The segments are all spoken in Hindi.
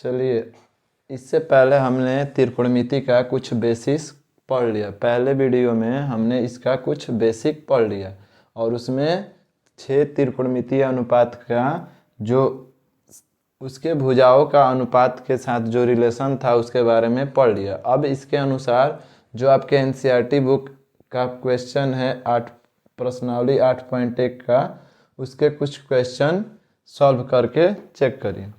चलिए, इससे पहले हमने त्रिकोणमिति का कुछ बेसिक्स पढ़ लिया। पहले वीडियो में हमने इसका कुछ बेसिक पढ़ लिया और उसमें 6 त्रिकोणमितीय अनुपात का जो उसके भुजाओं का अनुपात के साथ जो रिलेशन था उसके बारे में पढ़ लिया। अब इसके अनुसार जो आपके एनसीईआरटी बुक का क्वेश्चन है 8 प्रश्नावली 8.1 का, उसके कुछ क्वेश्चन सॉल्व करके चेक करिए।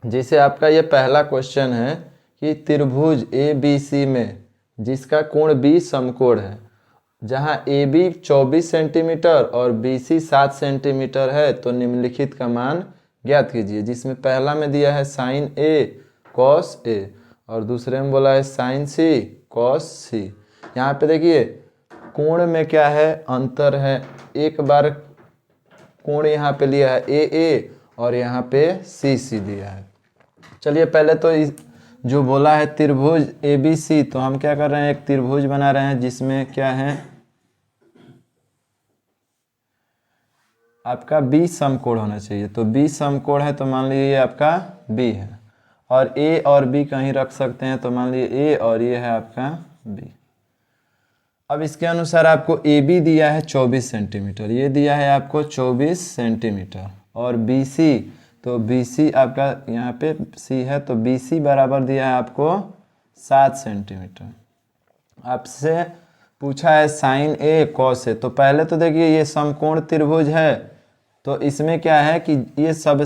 जैसे आपका ये पहला क्वेश्चन है कि त्रिभुज ए बी सी में जिसका कोण बी समकोण है, जहाँ ए बी 24 सेंटीमीटर और बी सी 7 सेंटीमीटर है, तो निम्नलिखित का मान ज्ञात कीजिए। जिसमें पहला में दिया है साइन ए कॉस ए और दूसरे में बोला है साइन सी कॉस सी। यहाँ पे देखिए कोण में क्या है, अंतर है। एक बार कोण यहाँ पे लिया है ए और यहाँ पे सी दिया है। चलिए पहले तो जो बोला है त्रिभुज ए बी सी, तो हम क्या कर रहे हैं, एक त्रिभुज बना रहे हैं जिसमें क्या है आपका बी समकोण होना चाहिए। तो बी समकोण है तो मान लीजिए ये आपका बी है और ए और बी कहीं रख सकते हैं, तो मान लीजिए ए और ये है आपका बी। अब इसके अनुसार आपको ए बी दिया है 24 सेंटीमीटर, ये दिया है आपको 24 सेंटीमीटर और बी सी, तो बी सी आपका यहाँ पे सी है तो बी सी बराबर दिया है आपको 7 सेंटीमीटर। आपसे पूछा है साइन ए कॉस ए, तो पहले तो देखिए ये समकोण त्रिभुज है, तो इसमें क्या है कि ये सब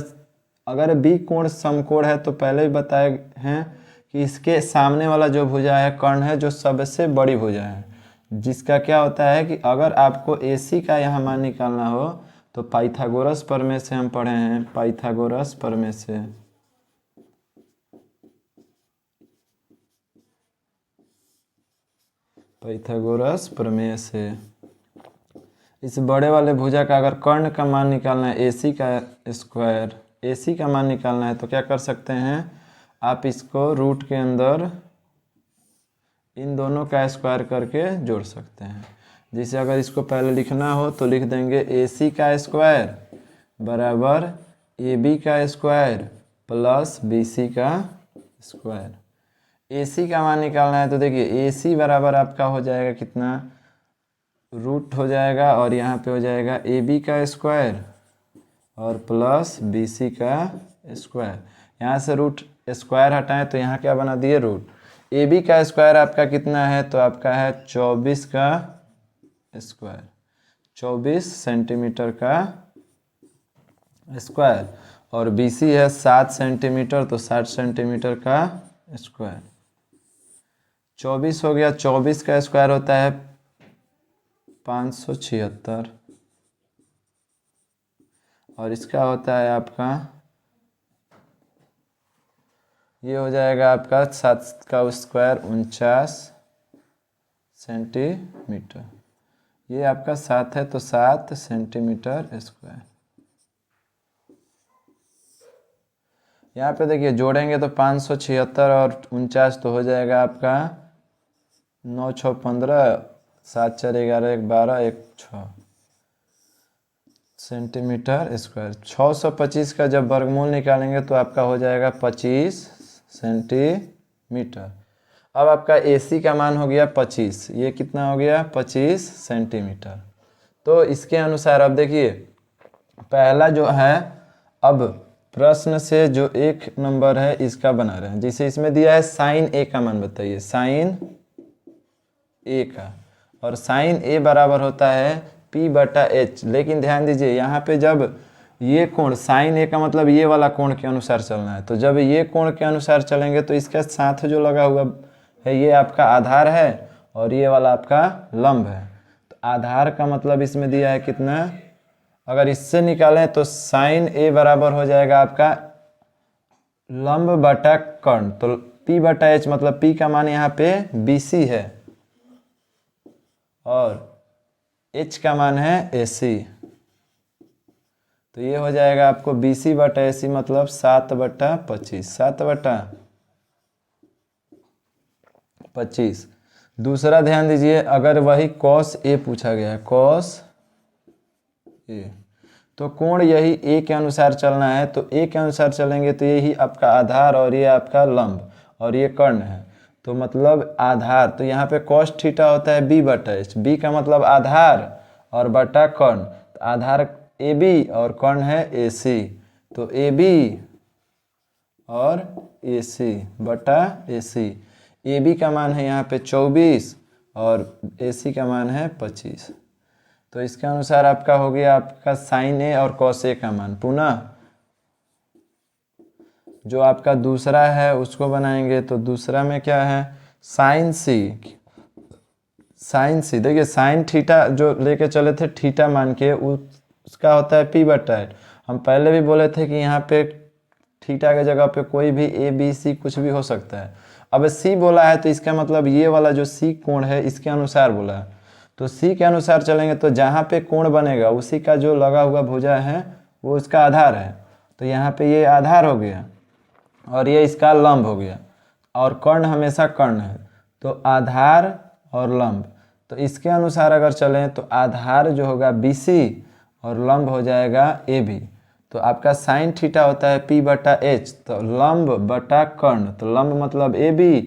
अगर बी कोण समकोण है तो पहले ही बताए हैं कि इसके सामने वाला जो भुजा है कर्ण है जो सबसे बड़ी भुजा है, जिसका क्या होता है कि अगर आपको AC का यहाँ मान निकालना हो तो पाइथागोरस प्रमेय से हम पढ़े हैं, पाइथागोरस प्रमेय से। पाइथागोरस प्रमेय से इस बड़े वाले भुजा का अगर कर्ण का मान निकालना है AC का स्क्वायर, AC का मान निकालना है तो क्या कर सकते हैं, आप इसको रूट के अंदर इन दोनों का स्क्वायर करके जोड़ सकते हैं। जैसे अगर इसको पहले लिखना हो तो लिख देंगे AC का स्क्वायर बराबर AB का स्क्वायर प्लस BC का स्क्वायर। AC का मान निकालना है तो देखिए AC बराबर आपका हो जाएगा कितना, रूट हो जाएगा और यहाँ पे हो जाएगा AB का स्क्वायर और प्लस BC का स्क्वायर। यहाँ से रूट स्क्वायर हटाएं तो यहाँ क्या बना दिए, रूट। AB का स्क्वायर आपका कितना है, तो आपका है 24 का स्क्वायर, 24 सेंटीमीटर का स्क्वायर और BC है 7 सेंटीमीटर तो 60 सेंटीमीटर का स्क्वायर। 24 हो गया, 24 का स्क्वायर होता है 576 और इसका होता है आपका, ये हो जाएगा आपका 7 का स्क्वायर 49 सेंटीमीटर। ये आपका 7 है तो 7 सेंटीमीटर स्क्वायर। यहाँ पे देखिए जोड़ेंगे तो 576 और 49 तो हो जाएगा आपका 9 6 15 7 4 11 1 12 1 6 सेंटीमीटर स्क्वायर। 625 का जब वर्गमूल निकालेंगे तो आपका हो जाएगा 25 सेंटीमीटर। अब आपका AC का मान हो गया 25, ये कितना हो गया 25 सेंटीमीटर। तो इसके अनुसार अब देखिए पहला जो है, अब प्रश्न से जो एक नंबर है इसका बना रहे हैं। जैसे इसमें दिया है साइन A का मान बताइए, साइन A का, और साइन A बराबर होता है P/H। लेकिन ध्यान दीजिए यहाँ पे जब ये कोण साइन A का मतलब ये वाला कोण के अनुसार चलना है, तो जब ये कोण के अनुसार चलेंगे तो इसके साथ जो लगा हुआ है ये आपका आधार है और ये वाला आपका लंब है। तो आधार का मतलब इसमें दिया है कितना, अगर इससे निकालें तो साइन A बराबर हो जाएगा आपका लंब बटा कर्ण, तो P/H मतलब P का मान यहाँ पे BC है और H का मान है AC, तो ये हो जाएगा आपको BC/AC मतलब 7/25, 7/25। दूसरा ध्यान दीजिए, अगर वही cos A पूछा गया है, cos A, तो कोण यही ए के अनुसार चलना है, तो ए के अनुसार चलेंगे तो यही आपका आधार और ये आपका लंब और ये कर्ण है। तो मतलब आधार, तो यहाँ पे cos थीटा होता है b बटा h, b का मतलब आधार और बटा कर्ण, तो आधार AB और कर्ण है AC, तो AB और AC बटा AC। AB का मान है यहाँ पे 24 और AC का मान है 25। तो इसके अनुसार आपका हो गया आपका साइन ए और कॉस ए का मान। पुनः जो आपका दूसरा है उसको बनाएंगे, तो दूसरा में क्या है, साइन सी। साइन सी देखिए, साइन थीटा जो लेके चले थे थीटा मान के, उसका होता है p बटा h। हम पहले भी बोले थे कि यहाँ पे थीटा के जगह पे कोई भी a b c कुछ भी हो सकता है। अब c बोला है तो इसका मतलब ये वाला जो c कोण है इसके अनुसार बोला है, तो c के अनुसार चलेंगे तो जहाँ पे कोण बनेगा उसी का जो लगा हुआ भुजा है वो उसका आधार है, तो यहाँ पे ये आधार हो गया और ये इसका लंब हो गया, और कर्ण हमेशा कर्ण है, तो आधार और लंब। तो इसके अनुसार अगर चलें तो आधार जो होगा BC और लंब हो जाएगा AB। तो आपका साइन थीटा होता है P बटा H, तो लंब बटा कर्ण, तो लंब मतलब AB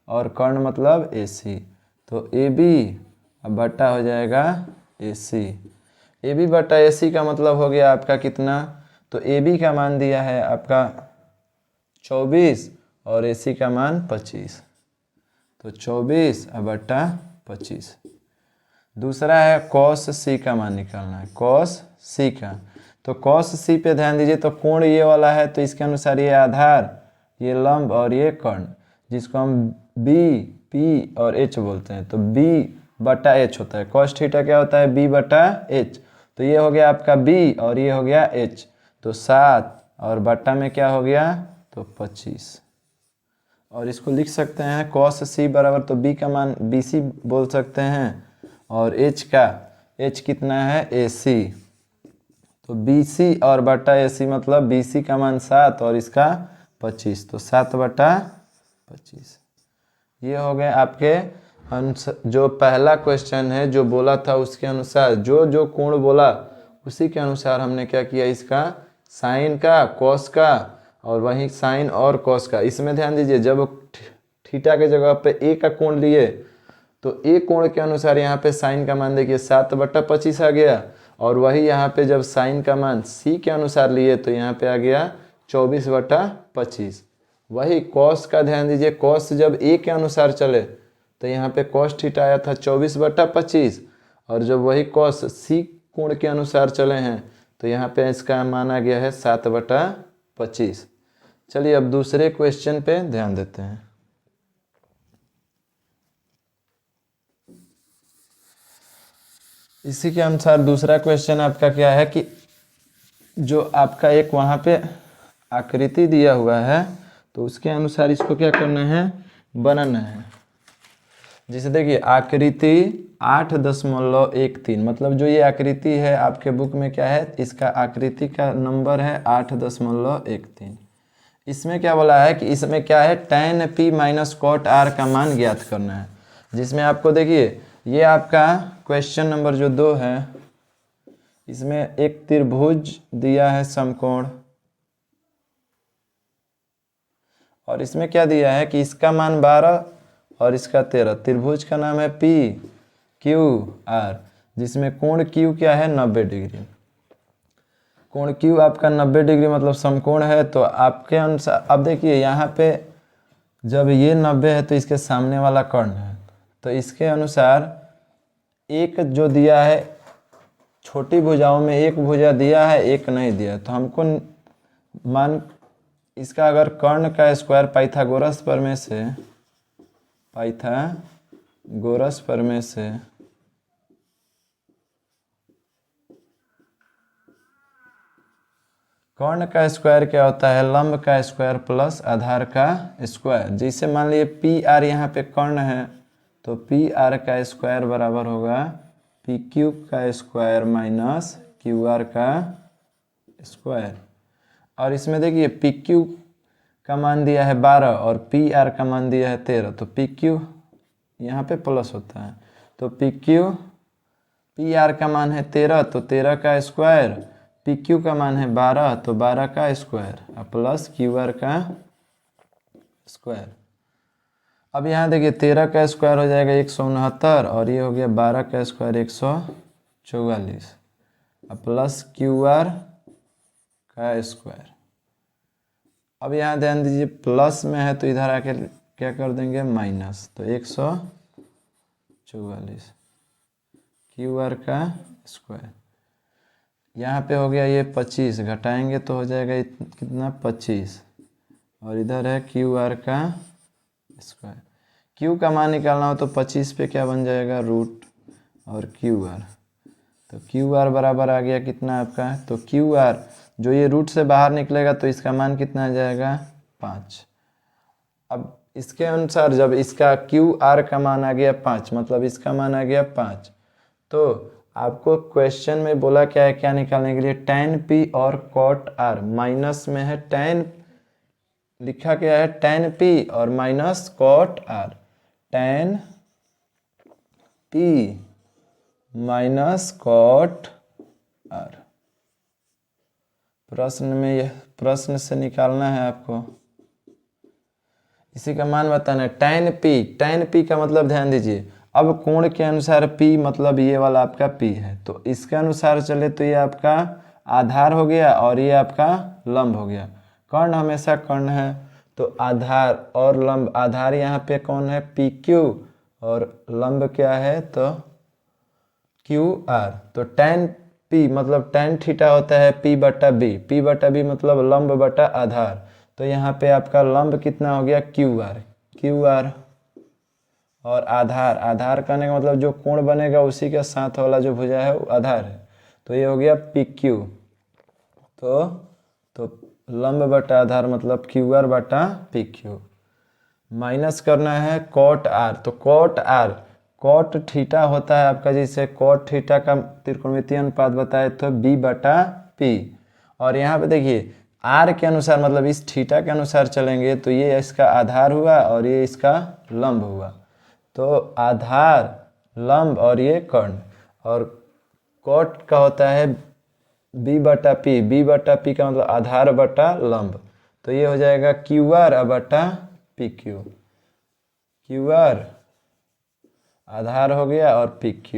और कर्ण मतलब AC, तो AB बटा हो जाएगा AC। AB बटा AC का मतलब हो गया आपका कितना, तो AB का मान दिया है आपका 24 और AC का मान 25, तो 24 बटा 25। दूसरा है cos C का मान निकालना है, cos C का। तो cos C पे ध्यान दीजिए, तो कोण ये वाला है तो इसके अनुसार ये आधार, ये लंब और ये कर्ण, जिसको हम B P और H बोलते हैं, तो B बटा H होता है। cos थीटा क्या होता है, B बटा H, तो ये हो गया आपका B और ये हो गया H, तो 7 और बटा में क्या हो गया, तो 25। और इसको लिख सकते हैं cos C बराबर, तो B का मान BC बोल सकते हैं और H कितना है AC, तो BC और बटा AC मतलब BC का मान 7 और इसका 25, तो 7 बटा 25। ये हो गए आपके जो पहला क्वेश्चन है जो बोला था उसके अनुसार, जो जो कोण बोला उसी के अनुसार हमने क्या किया, इसका साइन का, कॉस का और वहीं साइन और कॉस का। इसमें ध्यान दीजिए, जब थीटा के जगह पे ए का कोण लिए तो ए कोण के अनुसार यहाँ पे साइन का मान देखिए 7 बटा 25 आ गया, और वही यहाँ पे जब साइन का मान सी के अनुसार लिए तो यहाँ पे आ गया 24 बटा 25। वही कॉस का ध्यान दीजिए, कॉस जब ए के अनुसार चले तो यहाँ पे कॉस थीटा आया था 24 बटा 25, और जब वही कॉस सी कोण के अनुसार चले हैं तो यहाँ पे इसका मान आ गया है 7 बटा 25। चलिए अब दूसरे क्वेश्चन पे ध्यान देते हैं। इसी के अनुसार दूसरा क्वेश्चन आपका क्या है कि जो आपका एक वहाँ पे आकृति दिया हुआ है तो उसके अनुसार इसको क्या करना है, बनाना है। जैसे देखिए आकृति 8.13, मतलब जो ये आकृति है आपके बुक में क्या है, इसका आकृति का नंबर है 8.13। इसमें क्या बोला है कि इसमें क्या है, tan P minus cot R का मान ज्ञात करना है। जिसमें आपको देखिए ये आपका क्वेश्चन नंबर जो 2 है, इसमें एक त्रिभुज दिया है समकोण, और इसमें क्या दिया है कि इसका मान 12 और इसका 13। त्रिभुज का नाम है P Q R, जिसमें कोण Q क्या है, 90 डिग्री। कोण Q आपका 90 डिग्री मतलब समकोण है, तो आपके अनुसार अब देखिए यहाँ पे जब ये 90 है तो इसके सामने वाला कर्ण है, तो इसके अनुसार एक जो दिया है, छोटी भुजाओं में एक भुजा दिया है एक नहीं दिया है, तो हमको मान इसका अगर कर्ण का स्क्वायर पाइथागोरस प्रमेय से कर्ण का स्क्वायर क्या होता है, लंब का स्क्वायर प्लस आधार का स्क्वायर। जैसे मान लीजिए पी आर यहाँ पे कर्ण है, तो पी आर का स्क्वायर बराबर होगा पी क्यू का स्क्वायर माइनस क्यू आर का स्क्वायर। और इसमें देखिए पी क्यू का मान दिया है 12 और पी आर का मान दिया है 13, तो पी क्यू यहाँ पे प्लस होता है, तो पी क्यू पी आर का मान है 13, तो 13 का स्क्वायर पी क्यू का मान है 12, तो 12 का स्क्वायर प्लस क्यू आर का स्क्वायर। अब यहाँ देखिए 13 का स्क्वायर हो जाएगा 169 और ये हो गया 12 का स्क्वायर 144 प्लस क्यू आर का स्क्वायर। अब यहाँ ध्यान दीजिए प्लस में है तो इधर आके क्या कर देंगे माइनस, तो 144 क्यू आर का स्क्वायर। यहाँ पे हो गया ये 25, घटाएंगे तो हो जाएगा कितना 25 और इधर है क्यू आर का स्क्वायर। क्यू का मान निकालना हो तो 25 पे क्या बन जाएगा रूट और क्यू आर, तो क्यू आर बराबर आ गया कितना आपका, तो क्यू आर जो ये रूट से बाहर निकलेगा तो इसका मान कितना आ जाएगा 5। अब इसके अनुसार जब इसका क्यू आर का मान आ गया 5 मतलब इसका मान आ गया 5, तो आपको क्वेश्चन में बोला क्या है, क्या निकालने के लिए tan p और cot r। माइनस में है tan, लिखा क्या है tan p और minus cot r। tan p minus cot r प्रश्न में यह प्रश्न से निकालना है आपको, इसी का मान बताना है। tan p का मतलब ध्यान दीजिए, अब कोण के अनुसार p मतलब ये वाला आपका p है, तो इसके अनुसार चले तो ये आपका आधार हो गया और ये आपका लंब हो गया। कर्ण हमेशा कर्ण है, तो आधार और लंब, आधार यहाँ पे कौन है PQ और लंब क्या है तो QR। तो tan p मतलब tan थीटा होता है p बटा b मतलब लंब बटा आधार, तो यहाँ पे आपका लंब कितना हो गया QR और आधार करने का मतलब जो कोण बनेगा उसी के साथ वाला जो भुजा है वो आधार है, तो ये हो गया PQ। तो लंब बटा आधार मतलब QR बटा PQ। माइनस करना है cot r, तो cot थीटा होता है आपका, जैसे cot थीटा का त्रिकोणमितीय अनुपात बताए तो b बटा p, और यहाँ पे देखिए r के अनुसार मतलब इस थीटा के अनुसार चलेंगे तो ये इसका आधार हुआ और ये इसका लंब हुआ, तो आधार लंब और ये कर्ण, और cot का होता है b बटा p का मतलब आधार बटा लंब, तो ये हो जाएगा QR बटा PQ। QR आधार हो गया और PQ।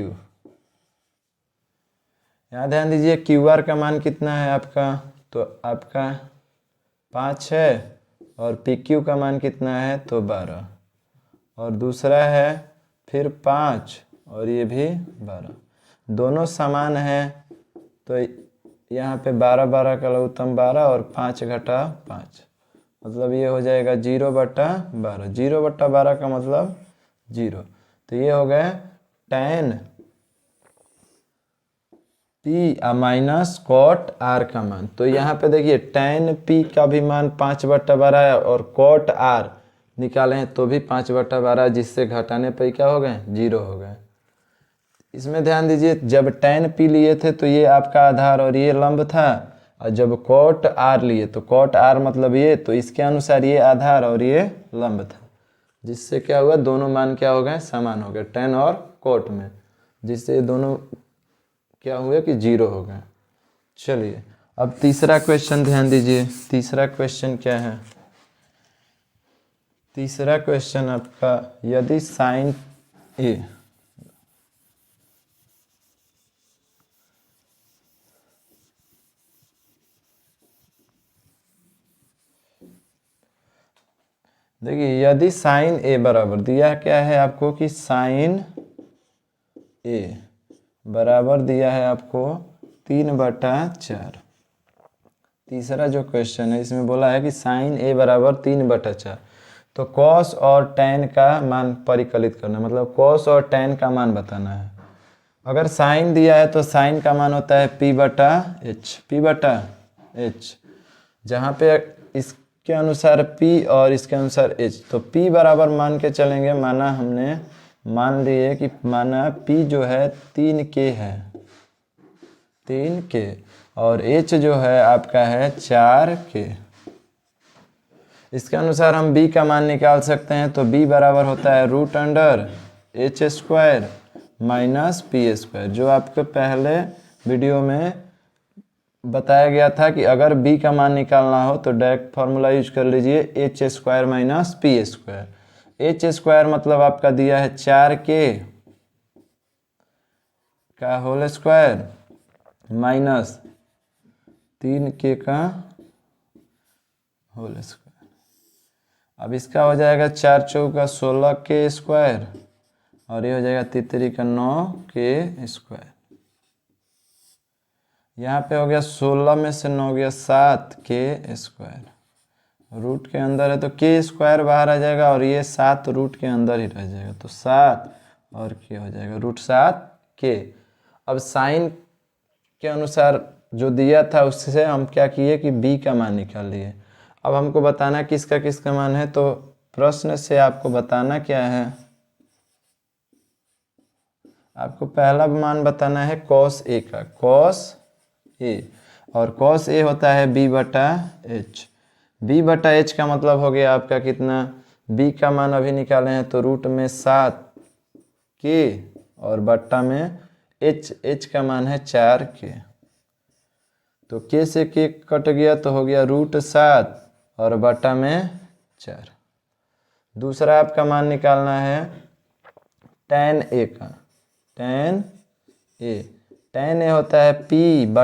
यहाँ ध्यान दीजिए QR का मान कितना है आपका, तो आपका 5 है और PQ का मान कितना है तो 12, और दूसरा है फिर 5 और ये भी 12, दोनों समान है, तो यहाँ पे 12 का लघुत्तम 12 और 5 घटा 5 मतलब ये हो जाएगा 0 बटा 12, 0 बटा 12 का मतलब 0, तो ये हो गया tan p minus cot r का मान। तो यहाँ पे देखिए tan p का भी मान 5 बटा 12 है और cot r निकाले हैं तो भी 5 बटा 12, जिससे घटाने पर क्या हो गए 0 हो गए। इसमें ध्यान दीजिए जब tan p लिए थे तो ये आपका आधार और ये लंब था, और जब cot r लिए तो cot r मतलब ये, तो इसके अनुसार ये आधार और ये लंब था, जिससे क्या हुआ दोनों मान क्या हो गए समान हो गए tan और cot में, जिससे ये दोनों क्या हुए कि 0 हो गए। चलिए अब तीसरा क्वेश्चन ध्यान दीजिए, तीसरा क्वेश्चन क्या है, तीसरा क्वेश्चन आपका यदि sin a देखिए यदि sin a बराबर दिया क्या है आपको कि sin a बराबर दिया है आपको 3/4। तीसरा जो क्वेश्चन है इसमें बोला है कि sin a बराबर 3/4, तो cos और tan का मान परिकलित करना, मतलब cos और tan का मान बताना है। अगर sin दिया है तो sin का मान होता है p/h, जहाँ पे इसके अनुसार p और इसके अनुसार h, तो p बराबर मान के चलेंगे, माना हमने मान लिए कि माना p जो है 3k है, 3k, और h जो है आपका है 4k। इसके अनुसार हम b का मान निकाल सकते हैं, तो b बराबर होता है √h² माइनस p², जो आपके पहले वीडियो में बताया गया था कि अगर b का मान निकालना हो तो डायरेक्ट फार्मूला यूज कर लीजिए H square minus P square. H square मतलब आपका दिया है 4k का होल स्क्वायर माइनस 3k का होल स्क्वायर। अब इसका हो जाएगा 4 चौका 16k स्क्वायर और ये हो जाएगा 3 का 9k स्क्वायर। यहाँ पे हो गया 16 में से 9 गया 7k स्क्वायर। रूट के अंदर है तो k स्क्वायर बाहर आ जाएगा और ये 7 रूट के अंदर ही रह जाएगा तो 7 और k हो जाएगा √7k। अब साइन के अनुसार जो दिया था उससे हम क्या किए कि b का मान निकाल लिए। अब हमको बताना किसका किसका मान है, तो प्रश्न से आपको बताना क्या है, आपको पहला मान बताना है cos a का, cos a, और cos a होता है b/h। b/h का मतलब हो गया आपका कितना, b का मान अभी निकाले हैं तो √7k और बट्टा में h का मान है 4k। तो k से k कट गया तो हो गया √7 और बट्टा में 4। दूसरा आपका मान निकालना है tan a का, tan a होता है p/b।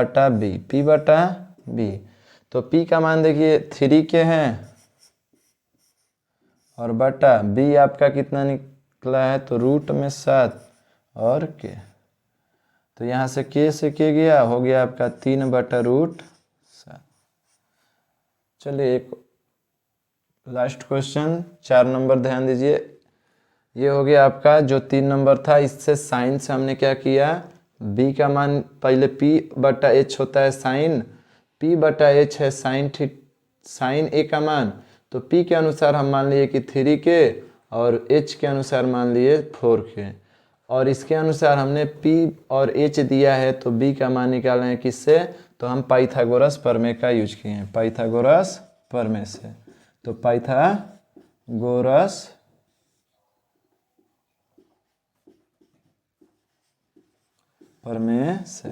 तो p का मान देखिए 3k है और बटा b आपका कितना निकला है तो √7 और k। तो यहाँ से k से k गया, हो गया आपका 3/√7। चलिए एक लास्ट क्वेश्चन 4 नंबर ध्यान दीजिए। ये हो गया आपका जो 3 नंबर था, इससे साइन से हमने क्या किया, b का मान पहले p/h होता है साइन, p/h है साइन a का मान, तो p के अनुसार हम मान लिए कि 3k और h के अनुसार मान लिए 4k, और इसके अनुसार हमने p और h दिया है तो b का मान निकालना है किससे, तो हम पाइथागोरस प्रमेय का यूज किए हैं, पाइथागोरस प्रमेय से। तो पाइथागोरस प्रमेय से,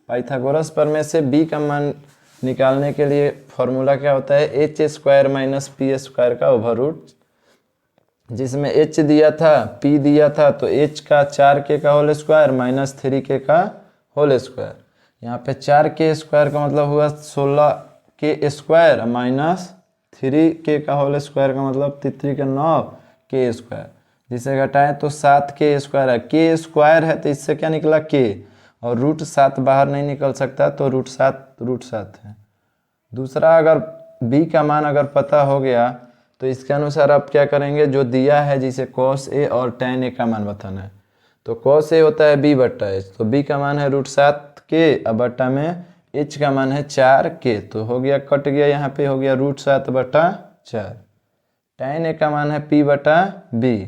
पाइथागोरस प्रमेय से b का मान निकालने के लिए फॉर्मूला क्या होता है, H square minus P square का ओवर रूट, जिसमें h दिया था p दिया था तो h का 4k का होल स्क्वायर माइनस 3k का होल स्क्वायर। यहाँ पे 4k स्क्वायर का मतलब हुआ 16k स्क्वायर माइनस 3k का होल स्क्वायर का मतलब 3 का 9k स्क्वायर, जिसे घटाएं तो 7k स्क्वायर है, k स्क्वायर है तो इससे क्या निकला k, और √7 बाहर नहीं निकल सकता तो √7 है। दूसरा अगर b का मान अगर पता हो गया तो इसके अनुसार आप क्या करेंगे, जो दिया है जिसे cos a और tan a का मान बताना है, तो cos a होता है b/h, तो b का मान है √7k और बट्टा में h का मान है 4k, तो हो गया कट गया, यहाँ पे हो गया √7/4। tan a का मान है p/b,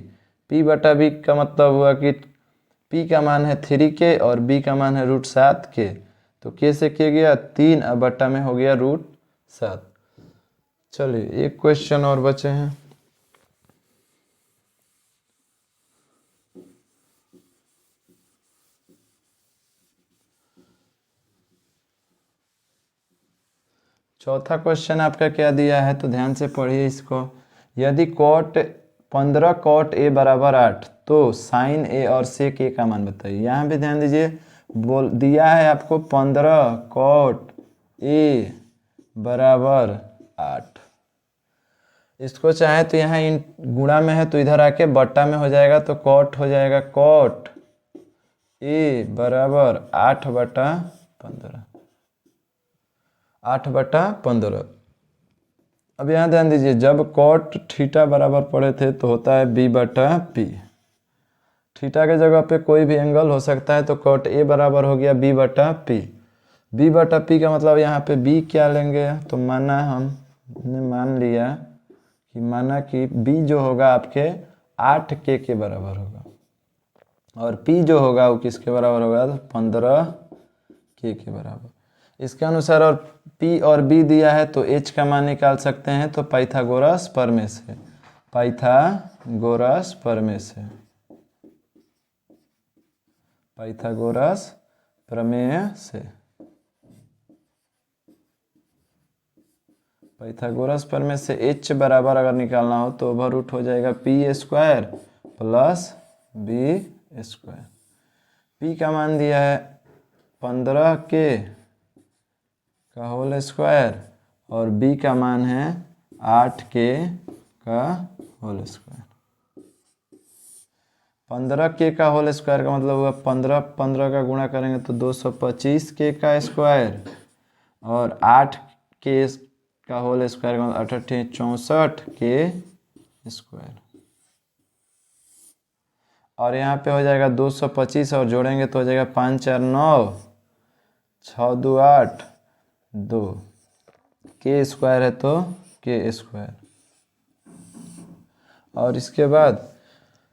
p/b का मतलब हुआ कि p का मान है 3k और b का मान है √7k, तो k से k गया 3 और बट्टा में हो गया √7। चलिए एक क्वेश्चन और बचे हैं। चौथा क्वेश्चन आपका क्या दिया है, तो ध्यान से पढ़िए इसको। यदि 15 cot a = 8 तो साइन a और sec a का मान बताइए। यहाँ भी ध्यान दीजिए, दिया है आपको 15 cot a = 8। इसको चाहे तो यहाँ इन गुणा में है तो इधर आके बट्टा में हो जाएगा, तो cot हो जाएगा cot a = 8/15, 8/15। अब यहाँ ध्यान दीजिए, जब cot थीटा बराबर पड़े थे तो होता है b/p, थीटा के जगह पे कोई भी एंगल हो सकता है, तो cot a बराबर हो गया b/p। b/p का मतलब यहाँ पे b क्या लेंगे, तो हमने मान लिया कि b जो होगा आपके 8k के बराबर होगा, और p जो होगा वो किसके बराबर होगा, तो 15k के बराबर। इसके अनुसार और p और b दिया है तो h का मान निकाल सकते हैं, तो पाइथागोरस प्रमेय से, पाइथागोरस प्रमेय से, पाइथागोरस प्रमेय से। पाइथागोरस प्रमेय से h बराबर अगर निकालना हो तो ओवर रूट हो जाएगा P square plus B square. p का मान दिया है 15k का होल स्क्वायर और b का मान है 8k का होल स्क्वायर। 15k का होल स्क्वायर का मतलब हुआ 15 का गुणा करेंगे तो 225k का स्क्वायर और 8k का होल स्क्वायर का मतलब 64k स्क्वायर। और यहाँ पे हो जाएगा 225 और जोड़ेंगे तो हो जाएगा 5 4 9 6 2 8 2 के स्क्वायर है तो के स्क्वायर। और इसके बाद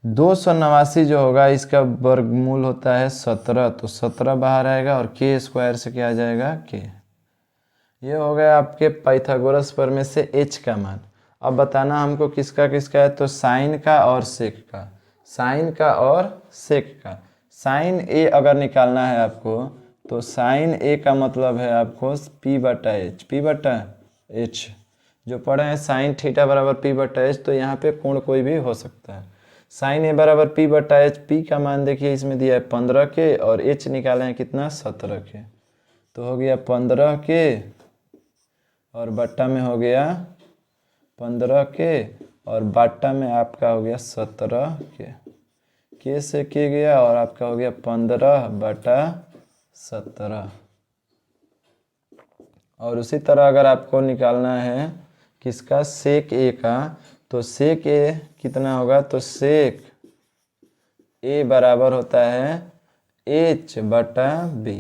289 जो होगा इसका वर्गमूल होता है 17, तो 17 बाहर आएगा और के स्क्वायर से क्या आ जाएगा के। ये हो गया आपके पाइथागोरस प्रमेय से h का मान। अब बताना हमको किसका किसका है, तो साइन का और सेक का। साइन का और सेक का। साइन ए अगर निकालना है आपको तो साइन ए का मतलब है आपको p बटा एच। p बटा एच जो पढ़े हैं साइन थीटा बराबर p बटा एच, तो यहाँ पे कोण कोई भी हो सकता है। साइन ए बराबर p बटा एच, p का मान देखिए इसमें दिया है 15k और h निकाले हैं कितना 17k, तो हो गया 15k और बट्टा में हो गया 15k और बाटा में आपका हो गया 17k। के से के गया और आपका हो गया 15 बटा 17। और उसी तरह अगर आपको निकालना है किसका सेक ए का, तो सेक ए कितना होगा, तो सेक ए बराबर होता है एच बटा बी।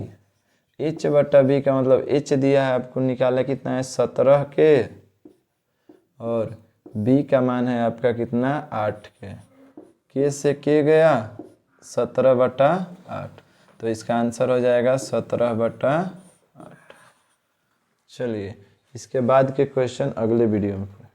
एच बटा बी का मतलब एच दिया है आपको, निकाला कितना है 17k और बी का मान है आपका कितना 8k। के से के गया 17 बटा 8, तो इसका आंसर हो जाएगा 17 बटा 8। चलिए इसके बाद के क्वेश्चन अगले वीडियो में।